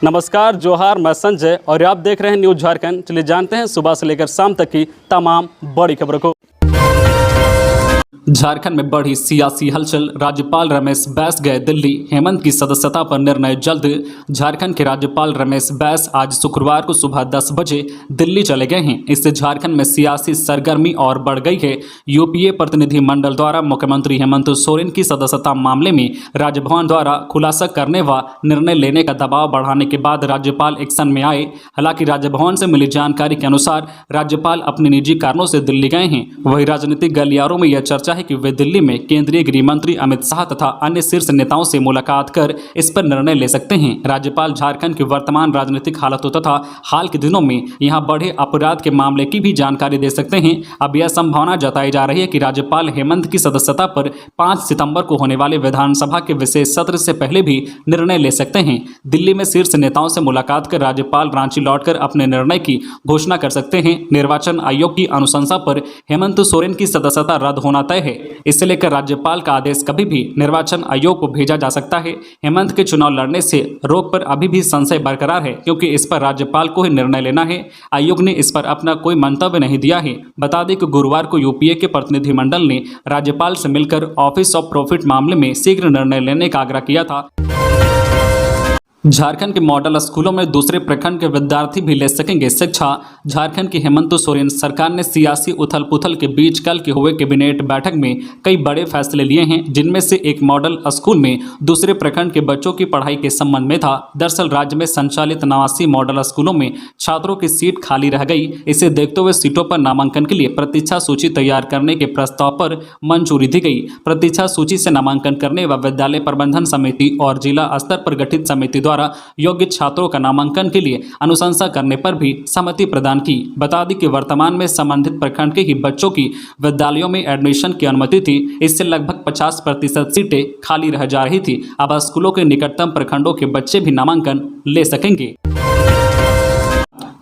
नमस्कार, जोहार, मैं संजय और आप देख रहे हैं न्यूज झारखंड। चलिए जानते हैं सुबह से लेकर शाम तक की तमाम बड़ी खबरों को। झारखंड में बढ़ी सियासी हलचल। राज्यपाल रमेश बैस गए दिल्ली, हेमंत की सदस्यता पर निर्णय जल्द। झारखंड के राज्यपाल रमेश बैस आज शुक्रवार को सुबह 10 बजे दिल्ली चले गए हैं। इससे झारखंड में सियासी सरगर्मी और बढ़ गई है। यूपीए प्रतिनिधिमंडल द्वारा मुख्यमंत्री हेमंत सोरेन की सदस्यता मामले में राजभवन द्वारा खुलासा करने व निर्णय लेने का दबाव बढ़ाने के बाद राज्यपाल एक्शन में आए। हालांकि राजभवन से मिली जानकारी के अनुसार राज्यपाल अपने निजी कारणों से दिल्ली गए हैं। वही राजनीतिक गलियारों में यह चर्चा है कि वे दिल्ली में केंद्रीय गृह मंत्री अमित शाह तथा अन्य शीर्ष नेताओं से मुलाकात कर इस पर निर्णय ले सकते हैं। राज्यपाल झारखंड की वर्तमान राजनीतिक हालतों तथा हाल के दिनों में यहां बढ़े अपराध के मामले की भी जानकारी दे सकते हैं। अब यह संभावना जताई जा रही है कि राज्यपाल हेमंत की सदस्यता पर 5 सितंबर को होने वाले विधानसभा के विशेष सत्र से पहले भी निर्णय ले सकते हैं। दिल्ली में शीर्ष नेताओं से मुलाकात कर राज्यपाल रांची लौटकर अपने निर्णय की घोषणा कर सकते हैं। निर्वाचन आयोग की अनुशंसा पर हेमंत सोरेन की सदस्यता रद्द होना तय है। इसे लेकर राज्यपाल का आदेश कभी भी निर्वाचन आयोग को भेजा जा सकता है। हेमंत के चुनाव लड़ने से रोक पर अभी भी संशय बरकरार है, क्योंकि इस पर राज्यपाल को ही निर्णय लेना है। आयोग ने इस पर अपना कोई मंतव्य नहीं दिया है। बता दें कि गुरुवार को यूपीए के प्रतिनिधिमंडल ने राज्यपाल से मिलकर ऑफिस ऑफ प्रॉफिट मामले में शीघ्र निर्णय लेने का आग्रह किया था। झारखंड के मॉडल स्कूलों में दूसरे प्रखंड के विद्यार्थी भी ले सकेंगे शिक्षा। झारखंड की हेमंत सोरेन सरकार ने सियासी उथल पुथल के बीच कल के हुए कैबिनेट बैठक में कई बड़े फैसले लिए हैं, जिनमें से एक मॉडल स्कूल में दूसरे प्रखंड के बच्चों की पढ़ाई के संबंध में था। दरअसल राज्य में संचालित 89 मॉडल स्कूलों में छात्रों की सीट खाली रह गई। इसे देखते हुए सीटों पर नामांकन के लिए प्रतीक्षा सूची तैयार करने के प्रस्ताव पर मंजूरी दी गई। प्रतीक्षा सूची से नामांकन करने व विद्यालय प्रबंधन समिति और जिला स्तर पर गठित समिति द्वारा योग्य छात्रों का नामांकन के लिए अनुशंसा करने पर भी सहमति प्रदान की। बता दें कि वर्तमान में संबंधित प्रखंड के ही बच्चों की विद्यालयों में एडमिशन की अनुमति थी। इससे लगभग 50% सीटें खाली रह जा रही थी। अब स्कूलों के निकटतम प्रखंडों के बच्चे भी नामांकन ले सकेंगे।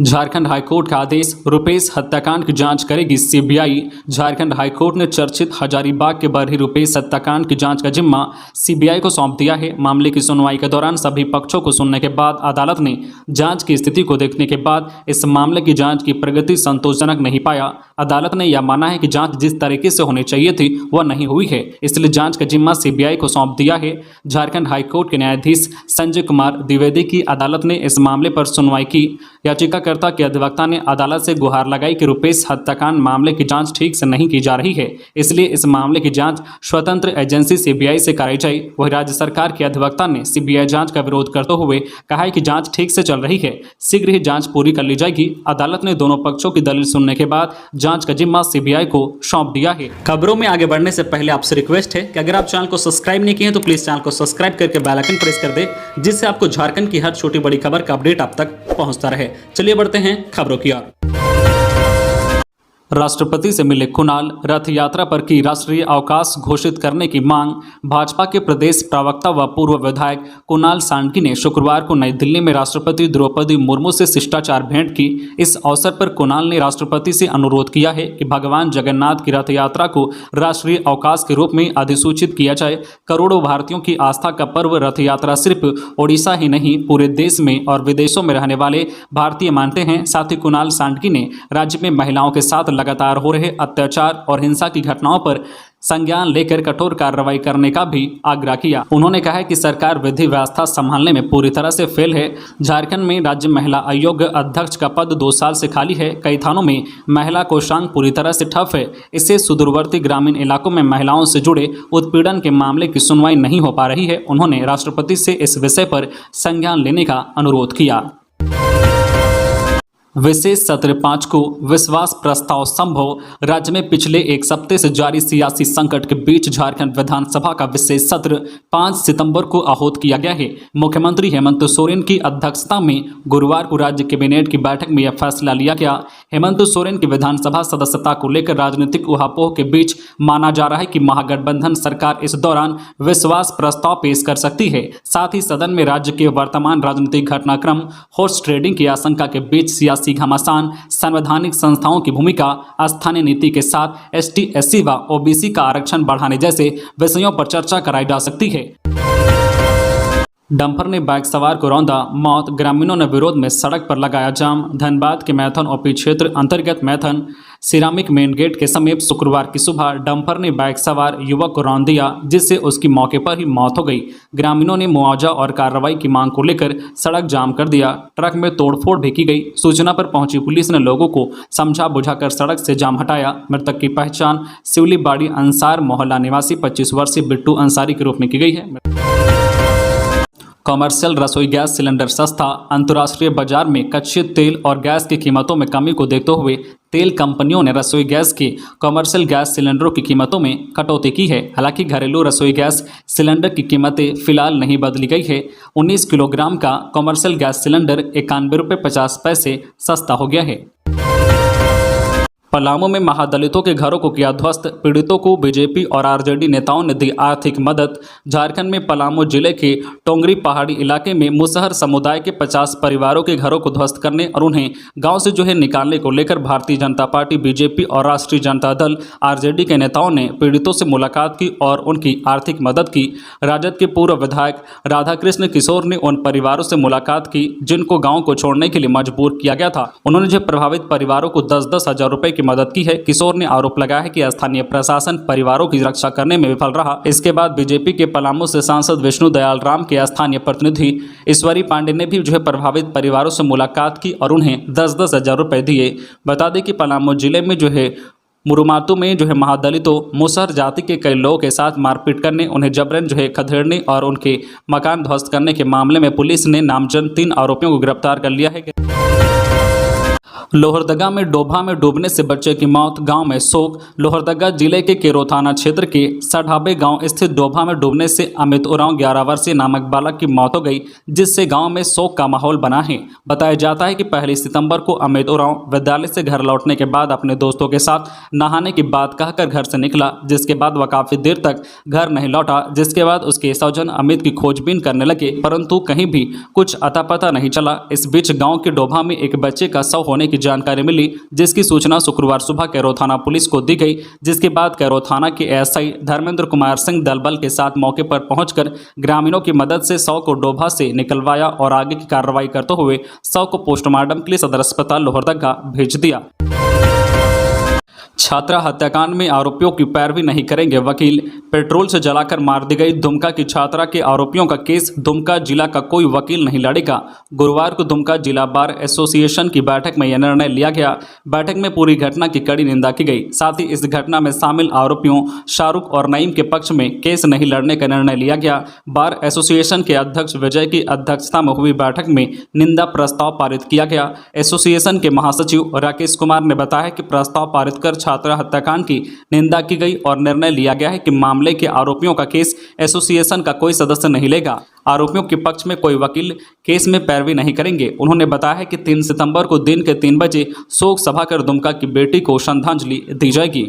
झारखंड हाईकोर्ट का आदेश, रुपेश हत्याकांड की जांच करेगी सीबीआई। झारखंड हाईकोर्ट ने चर्चित हजारीबाग के बरही रुपेश हत्याकांड की जांच का जिम्मा सीबीआई को सौंप दिया है। मामले की सुनवाई के दौरान सभी पक्षों को सुनने के बाद अदालत ने जांच की स्थिति को देखने के बाद इस मामले की जांच की प्रगति संतोषजनक नहीं पाया। अदालत ने यह माना है कि जांच जिस तरीके से होनी चाहिए थी वह नहीं हुई है, इसलिए जांच का जिम्मा सीबीआई को सौंप दिया है। झारखंड हाईकोर्ट के न्यायाधीश संजय कुमार द्विवेदी की अदालत ने इस मामले पर सुनवाई की। याचिकाकर्ता के अधिवक्ता ने अदालत से गुहार लगाई कि रुपेश हत्याकांड मामले की जांच ठीक से नहीं की जा रही है, इसलिए इस मामले की जांच स्वतंत्र एजेंसी सीबीआई से कराई जाए। वही राज्य सरकार के अधिवक्ता ने सीबीआई जांच का विरोध करते हुए कहा है कि जांच ठीक से चल रही है, शीघ्र ही जांच पूरी कर ली जाएगी। अदालत ने दोनों पक्षों की दलील सुनने के बाद जांच का जिम्मा सीबीआई को सौंप दिया है। खबरों में आगे बढ़ने से पहले आपसे रिक्वेस्ट है कि अगर आप चैनल को सब्सक्राइब नहीं किए हैं तो प्लीज चैनल को सब्सक्राइब करके बेल आइकन प्रेस कर दे, जिससे आपको झारखंड की हर छोटी बड़ी खबर का अपडेट आप तक पहुंचता रहे। चलिए बढ़ते हैं खबरों की ओर। राष्ट्रपति से मिले कुणाल, रथ यात्रा पर की राष्ट्रीय अवकाश घोषित करने की मांग। भाजपा के प्रदेश प्रवक्ता व पूर्व विधायक कुणाल सांडकी ने शुक्रवार को नई दिल्ली में राष्ट्रपति द्रौपदी मुर्मू से शिष्टाचार भेंट की। इस अवसर पर कुणाल ने राष्ट्रपति से अनुरोध किया है कि भगवान जगन्नाथ की रथ यात्रा को राष्ट्रीय अवकाश के रूप में अधिसूचित किया जाए। करोड़ों भारतीयों की आस्था का पर्व रथ यात्रा सिर्फ ओडिशा ही नहीं पूरे देश में और विदेशों में रहने वाले भारतीय मानते हैं। साथ ही कुणाल सांडकी ने राज्य में महिलाओं के साथ लगातार हो रहे अत्याचार और हिंसा की घटनाओं पर संज्ञान लेकर कठोर कार्रवाई करने का भी आग्रह किया। उन्होंने कहा है कि सरकार विधि व्यवस्था संभालने में पूरी तरह से फेल है। झारखंड में राज्य महिला आयोग अध्यक्ष का पद 2 साल से खाली है। कई थानों में महिला कोषांग पूरी तरह से ठप है। इससे सुदूरवर्ती ग्रामीण इलाकों में महिलाओं से जुड़े उत्पीड़न के मामले की सुनवाई नहीं हो पा रही है। उन्होंने राष्ट्रपति से इस विषय पर संज्ञान लेने का अनुरोध किया। विशेष सत्र 5 को विश्वास प्रस्ताव संभव। राज्य में पिछले एक सप्ताह से जारी सियासी संकट के बीच झारखंड विधानसभा का विशेष सत्र 5 सितंबर को आहूत किया गया है। मुख्यमंत्री हेमंत सोरेन की अध्यक्षता में गुरुवार को राज्य कैबिनेट की बैठक में यह फैसला लिया गया। हेमंत सोरेन की विधानसभा सदस्यता को लेकर राजनीतिक उहापोह के बीच माना जा रहा है कि महागठबंधन सरकार इस दौरान विश्वास प्रस्ताव पेश कर सकती है। साथ ही सदन में राज्य के वर्तमान राजनीतिक घटनाक्रम, हॉर्स ट्रेडिंग की आशंका के बीच सियासी घमासान, संवैधानिक संस्थाओं की भूमिका, स्थानीय नीति के साथ एसटी, एससी व ओबीसी का आरक्षण बढ़ाने जैसे विषयों पर चर्चा कराई जा सकती है। डंपर ने बाइक सवार को रौंदा, मौत। ग्रामीणों ने विरोध में सड़क पर लगाया जाम। धनबाद के मैथन ओपी क्षेत्र अंतर्गत मैथन सिरामिक मेन गेट के समीप शुक्रवार की सुबह डंपर ने बाइक सवार युवक को रौंद दिया, जिससे उसकी मौके पर ही मौत हो गई। ग्रामीणों ने मुआवजा और कार्रवाई की मांग को लेकर सड़क जाम कर दिया। ट्रक में तोड़फोड़ भी की गई। सूचना पर पहुंची पुलिस ने लोगों को समझा बुझाकर सड़क से जाम हटाया। मृतक की पहचान शिवलीबाड़ी अंसार मोहल्ला निवासी 25 वर्षीय बिट्टू अंसारी के रूप में की गई है। कॉमर्शियल रसोई गैस सिलेंडर सस्ता। अंतर्राष्ट्रीय बाजार में कच्चे तेल और गैस की कीमतों में कमी को देखते हुए तेल कंपनियों ने रसोई गैस के कॉमर्शियल गैस सिलेंडरों की कीमतों में कटौती की है। हालांकि घरेलू रसोई गैस सिलेंडर की कीमतें फिलहाल नहीं बदली गई है। 19 किलोग्राम का कॉमर्शियल गैस सिलेंडर 91 रुपये 50 पैसे सस्ता हो गया है। पलामू में महादलितों के घरों को किया ध्वस्त। पीड़ितों को बीजेपी और आरजेडी नेताओं ने दी आर्थिक मदद। झारखंड में पलामू जिले के टोंगरी पहाड़ी इलाके में मुसहर समुदाय के 50 परिवारों के घरों को ध्वस्त करने और उन्हें गांव से निकालने को लेकर भारतीय जनता पार्टी, बीजेपी और राष्ट्रीय जनता दल आरजेडी के नेताओं ने पीड़ितों से मुलाकात की और उनकी आर्थिक मदद की। राजद के पूर्व विधायक राधाकृष्ण किशोर ने उन परिवारों से मुलाकात की जिनको गाँव को छोड़ने के लिए मजबूर किया गया था। उन्होंने जो प्रभावित परिवारों को 10-10 हजार रुपए की मदद की है। किशोर ने आरोप लगाया है कि स्थानीय प्रशासन परिवारों की रक्षा करने में विफल रहा। इसके बाद बीजेपी के पलामू से सांसद विष्णु दयाल राम के स्थानीय प्रतिनिधि ईश्वरी पांडे ने भी प्रभावित परिवारों से मुलाकात की और उन्हें 10-10 हजार रुपए दिए। बता दें कि पलामू जिले में मुरुमातू में महादलितों मुसहर जाति के कई लोगों के साथ मारपीट करने, उन्हें जबरन खदेड़ने और उनके मकान ध्वस्त करने के मामले में पुलिस ने नामजद 3 आरोपियों को गिरफ्तार कर लिया है। लोहरदगा में डोभा में डूबने से बच्चे की मौत, गांव में शोक। लोहरदगा जिले के केरो थाना क्षेत्र के सढ़ाबे गांव स्थित डोभा में डूबने से अमित उरांव 11 वर्षीय नामक बालक की मौत हो गई, जिससे गांव में शोक का माहौल बना है। बताया जाता है कि 1 सितंबर को अमित उरांव विद्यालय से घर लौटने के बाद अपने दोस्तों के साथ नहाने की बात कहकर घर से निकला, जिसके बाद वह काफी देर तक घर नहीं लौटा। जिसके बाद उसके स्वजन अमित की खोजबीन करने लगे, परंतु कहीं भी कुछ अता पता नहीं चला। इस बीच गाँव के डोभा में एक बच्चे का शव होने की जानकारी मिली, जिसकी सूचना शुक्रवार सुबह कैरो थाना पुलिस को दी गई। जिसके बाद कैरो थाना के एसआई धर्मेंद्र कुमार सिंह दलबल के साथ मौके पर पहुंचकर ग्रामीणों की मदद से शव को डोभा से निकलवाया और आगे की कार्रवाई करते हुए शव को पोस्टमार्टम के लिए सदर अस्पताल लोहरदगा भेज दिया। छात्रा हत्याकांड में आरोपियों की पैरवी नहीं करेंगे वकील। पेट्रोल से जलाकर मार दी गई दुमका की छात्रा के आरोपियों का केस दुमका जिला का कोई वकील नहीं लड़ेगा। गुरुवार को दुमका जिला बार एसोसिएशन की बैठक में यह निर्णय लिया गया। बैठक में पूरी घटना की कड़ी निंदा की गई। साथ ही इस घटना में शामिल आरोपियों शाहरुख और नईम के पक्ष में केस नहीं लड़ने का निर्णय लिया गया। बार एसोसिएशन के अध्यक्ष विजय की अध्यक्षता में हुई बैठक में निंदा प्रस्ताव पारित किया गया। एसोसिएशन के महासचिव राकेश कुमार ने बताया कि प्रस्ताव पारित कर छात्रा हत्याकांड की निंदा की गई और निर्णय लिया गया है कि मामले के आरोपियों का केस एसोसिएशन का कोई सदस्य नहीं लेगा। आरोपियों के पक्ष में कोई वकील केस में पैरवी नहीं करेंगे। उन्होंने बताया है कि 3 सितंबर को दिन के 3 बजे शोक सभा कर दुमका की बेटी को श्रद्धांजलि दी जाएगी।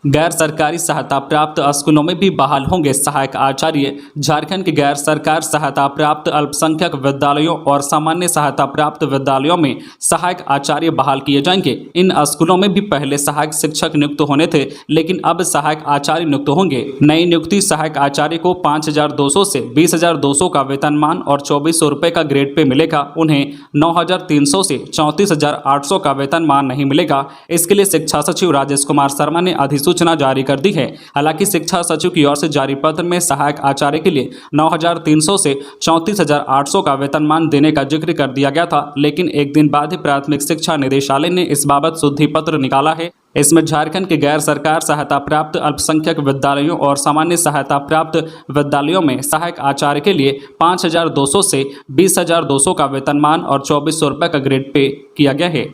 गैर सरकारी सहायता प्राप्त स्कूलों में भी बहाल होंगे सहायक आचार्य। झारखंड के गैर सरकार सहायता प्राप्त अल्पसंख्यक विद्यालयों और सामान्य सहायता प्राप्त विद्यालयों में सहायक आचार्य बहाल किए जाएंगे। इन स्कूलों में भी पहले सहायक शिक्षक नियुक्त होने थे, लेकिन अब सहायक आचार्य नियुक्त होंगे। नई नियुक्ति सहायक आचार्य को 5,200 से 20,200 का वेतनमान और 2,400 रुपये का ग्रेड पे मिलेगा। उन्हें 9,300 से 34,800 का वेतनमान नहीं मिलेगा। इसके लिए शिक्षा सचिव राजेश कुमार शर्मा ने अधिसूचना जारी कर दी है। हालांकि शिक्षा सचिव की ओर से जारी पत्र में सहायक आचार्य के लिए 9,300 से 34,800 का वेतनमान देने का जिक्र कर दिया गया था, लेकिन एक दिन बाद ही प्राथमिक शिक्षा निदेशालय ने इस बाबत शुद्धि पत्र निकाला है। इसमें झारखंड के गैर सरकार सहायता प्राप्त अल्पसंख्यक विद्यालयों और सामान्य सहायता प्राप्त विद्यालयों में सहायक आचार्य के लिए 5,200 से 20,200 का वेतनमान और 2,400 रुपये का ग्रेड पे किया गया है।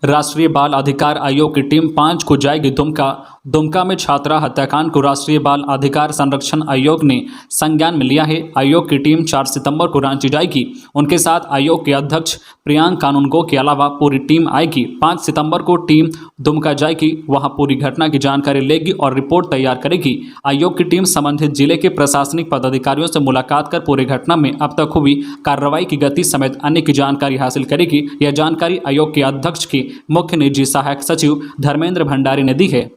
राष्ट्रीय बाल अधिकार आयोग की टीम 5 को जाएगी दुमका में छात्रा हत्याकांड को राष्ट्रीय बाल अधिकार संरक्षण आयोग ने संज्ञान में लिया है। आयोग की टीम 4 सितंबर को रांची जाएगी। उनके साथ आयोग के अध्यक्ष प्रियांक कानूनगो के अलावा पूरी टीम आएगी। 5 सितंबर को टीम दुमका जाएगी, वहां पूरी घटना की जानकारी लेगी और रिपोर्ट तैयार करेगी। आयोग की टीम संबंधित जिले के प्रशासनिक पदाधिकारियों से मुलाकात कर पूरी घटना में अब तक हुई कार्रवाई की गति समेत अन्य की जानकारी हासिल करेगी। यह जानकारी आयोग के अध्यक्ष की मुख्य निजी सहायक सचिव धर्मेंद्र भंडारी ने दी है।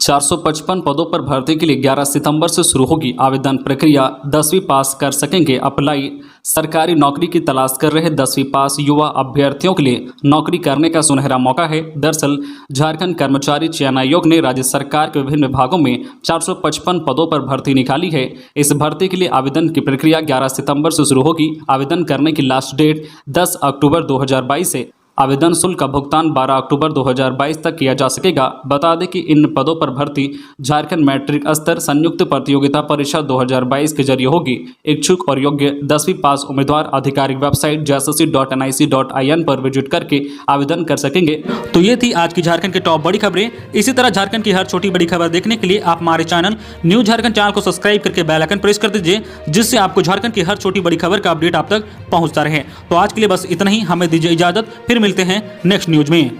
455 पदों पर भर्ती के लिए 11 सितंबर से शुरू होगी आवेदन प्रक्रिया। 10वीं पास कर सकेंगे अप्लाई। सरकारी नौकरी की तलाश कर रहे 10वीं पास युवा अभ्यर्थियों के लिए नौकरी करने का सुनहरा मौका है। दरअसल झारखंड कर्मचारी चयन आयोग ने राज्य सरकार के विभिन्न विभागों में 455 पदों पर भर्ती निकाली है। इस भर्ती के लिए आवेदन की प्रक्रिया 11 सितंबर से शुरू होगी। आवेदन करने की लास्ट डेट 10 अक्टूबर 2022 है। आवेदन शुल्क का भुगतान 12 अक्टूबर 2022 तक किया जा सकेगा। बता दें कि इन पदों पर भर्ती झारखंड मैट्रिक स्तर संयुक्त प्रतियोगिता परीक्षा 2022 के जरिए होगी। इच्छुक और योग्य 10वीं पास उम्मीदवार आधिकारिक वेबसाइट jssc.nic.in पर विजिट करके आवेदन कर सकेंगे। तो ये थी आज की झारखंड की टॉप बड़ी खबरें। इसी तरह झारखंड की हर छोटी बड़ी खबर देखने के लिए आप हमारे चैनल न्यूज झारखंड चैनल को सब्सक्राइब करके बेल आइकन प्रेस कर दीजिए, जिससे आपको झारखंड की हर छोटी बड़ी खबर का अपडेट आप तक पहुंचता रहे। तो आज के लिए बस इतना ही। हमें दीजिए इजाजत, फिर मिलते हैं नेक्स्ट न्यूज में।